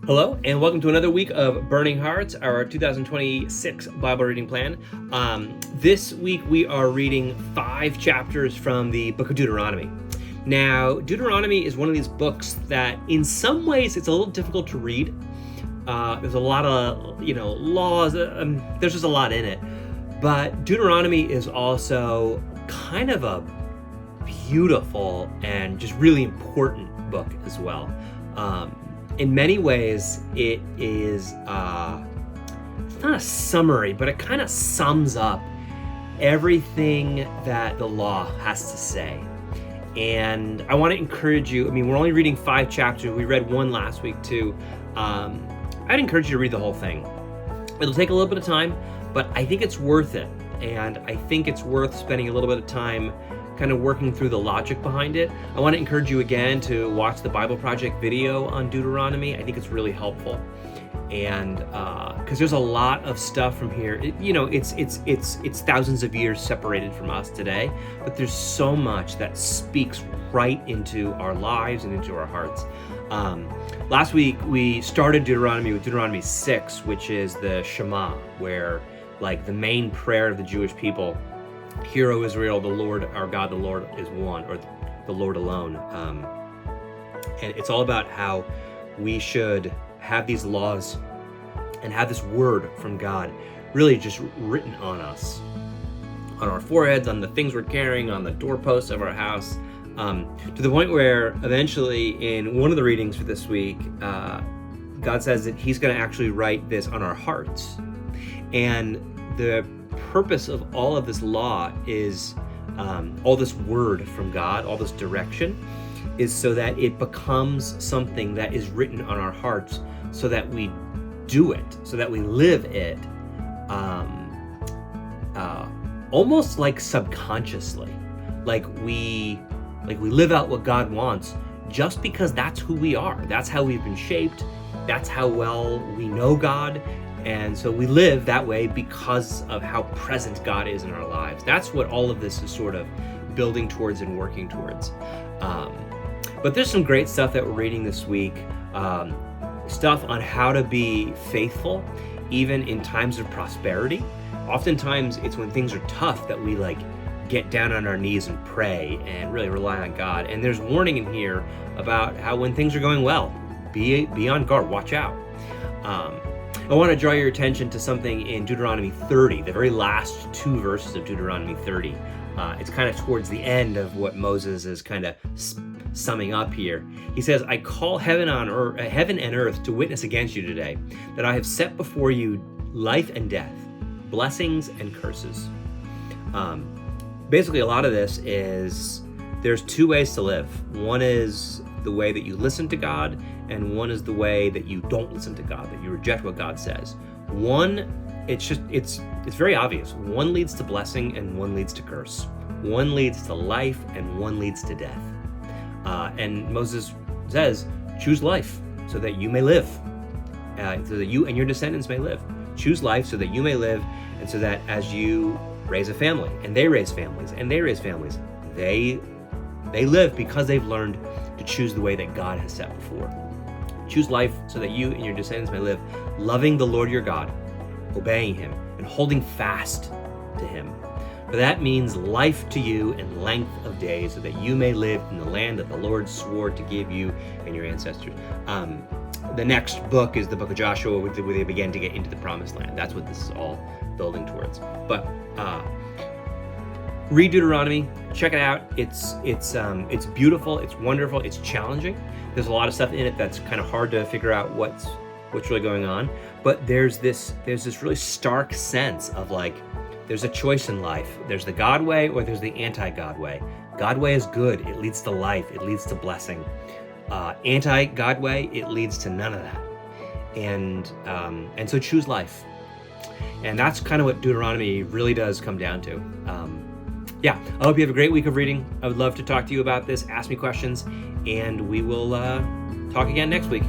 Hello, and welcome to another week of Burning Hearts, our 2026 Bible reading plan. This week we are reading 5 chapters from the book of Deuteronomy. Now, Deuteronomy is one of these books that in some ways it's a little difficult to read. There's a lot of, laws, there's just a lot in it. But Deuteronomy is also kind of a beautiful and just really important book as well. In many ways, it is, it's not a summary, but it kind of sums up everything that the law has to say. And I want to encourage you, we're only reading 5 chapters. We read 1 last week too. I'd encourage you to read the whole thing. It'll take a little bit of time, but I think it's worth it. And I think it's worth spending a little bit of time kind of working through the logic behind it. I want to encourage you again to watch the Bible Project video on Deuteronomy. I think it's really helpful. And because there's a lot of stuff from here. It's thousands of years separated from us today, but there's so much that speaks right into our lives and into our hearts. Last week we started Deuteronomy with Deuteronomy 6, which is the Shema, where the main prayer of the Jewish people: "Hear, O Israel, the Lord our God, the Lord is one," or the Lord alone. And it's all about how we should have these laws and have this word from God really just written on us, on our foreheads, on the things we're carrying, on the doorposts of our house, to the point where eventually in one of the readings for this week, God says that he's going to actually write this on our hearts. And the purpose of all of this law is, all this word from God, all this direction, is so that it becomes something that is written on our hearts, so that we do it, so that we live it, almost like subconsciously, like we live out what God wants, just because that's who we are, that's how we've been shaped, that's how well we know God. And so we live that way because of how present God is in our lives. That's what all of this is sort of building towards and working towards. But there's some great stuff that we're reading this week. Stuff on how to be faithful, even in times of prosperity. Oftentimes it's when things are tough that we get down on our knees and pray and really rely on God. And there's warning in here about how when things are going well, be on guard, watch out. I want to draw your attention to something in Deuteronomy 30, the very last 2 verses of Deuteronomy 30. It's kind of towards the end of what Moses is kind of summing up here. He says, "I call heaven and earth to witness against you today, that I have set before you life and death, blessings and curses." Basically, a lot of this is there's 2 ways to live. One is the way that you listen to God, and one is the way that you don't listen to God, that you reject what God says. One, it's very obvious. One leads to blessing and one leads to curse. One leads to life and one leads to death. And Moses says, choose life so that you may live, so that you and your descendants may live. Choose life so that you may live, and so that as you raise a family, and they raise families, and they raise families, they live because they've learned to choose the way that God has set before. Choose life so that you and your descendants may live, loving the Lord your God, obeying him, and holding fast to him. For that means life to you and length of days, so that you may live in the land that the Lord swore to give you and your ancestors. The next book is the book of Joshua, where they began to get into the promised land. That's what this is all building towards. But read Deuteronomy, check it out. It's beautiful, it's wonderful, it's challenging. There's a lot of stuff in it that's kind of hard to figure out what's really going on. But there's this really stark sense of there's a choice in life. There's the God way or there's the anti-God way. God way is good, it leads to life, it leads to blessing. Anti-God way, it leads to none of that. And so choose life. And that's kind of what Deuteronomy really does come down to. I hope you have a great week of reading. I would love to talk to you about this. Ask me questions, and we will talk again next week.